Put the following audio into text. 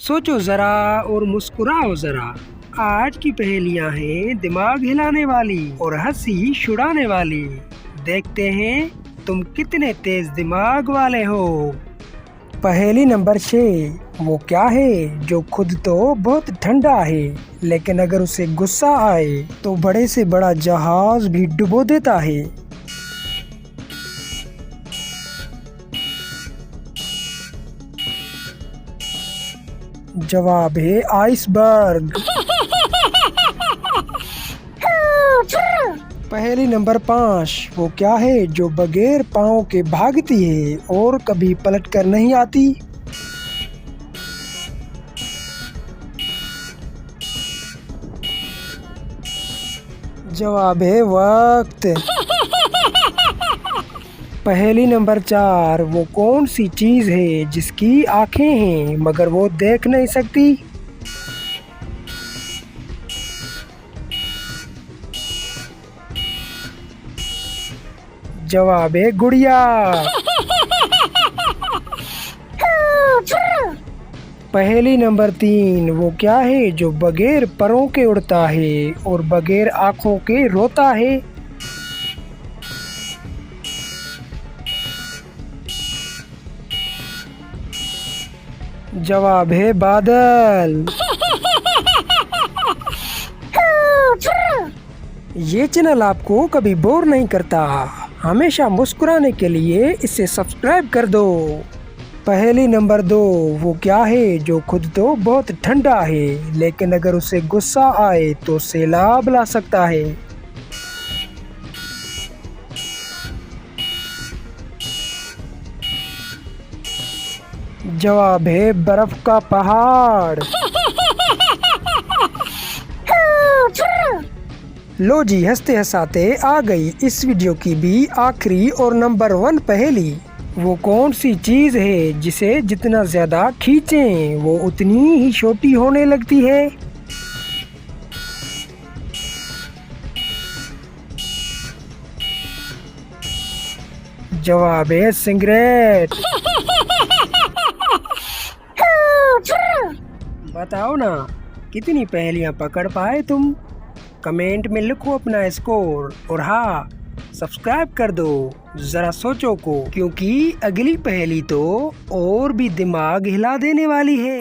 सोचो जरा और मुस्कुराओ जरा। आज की पहेलियां हैं दिमाग हिलाने वाली और हंसी छुड़ाने वाली। देखते हैं तुम कितने तेज दिमाग वाले हो। पहेली नंबर 6। वो क्या है जो खुद तो बहुत ठंडा है, लेकिन अगर उसे गुस्सा आए तो बड़े से बड़ा जहाज भी डुबो देता है। जवाब है आइसबर्ग। पहेली नंबर 5। वो क्या है जो बगैर पाँव के भागती है और कभी पलट कर नहीं आती। जवाब है वक्त। पहेली नंबर 4। वो कौन सी चीज है जिसकी आंखें हैं मगर वो देख नहीं सकती। जवाब है गुड़िया। पहेली नंबर 3। वो क्या है जो बगैर परों के उड़ता है और बगैर आँखों के रोता है। जवाब है बादल। ये चैनल आपको कभी बोर नहीं करता, हमेशा मुस्कुराने के लिए इसे सब्सक्राइब कर दो। पहेली नंबर 2। वो क्या है जो खुद तो बहुत ठंडा है, लेकिन अगर उसे गुस्सा आए तो सैलाब ला सकता है। जवाब है बर्फ का पहाड़। लो जी, हंसते हंसाते आ गई इस वीडियो की भी आखिरी और नंबर 1 पहेली। वो कौन सी चीज है जिसे जितना ज्यादा खींचें वो उतनी ही छोटी होने लगती है। जवाब है सिगरेट। बताओ ना, कितनी पहेलियां पकड़ पाए तुम। कमेंट में लिखो अपना स्कोर और हाँ, सब्सक्राइब कर दो जरा सोचो को, क्योंकि अगली पहेली तो और भी दिमाग हिला देने वाली है।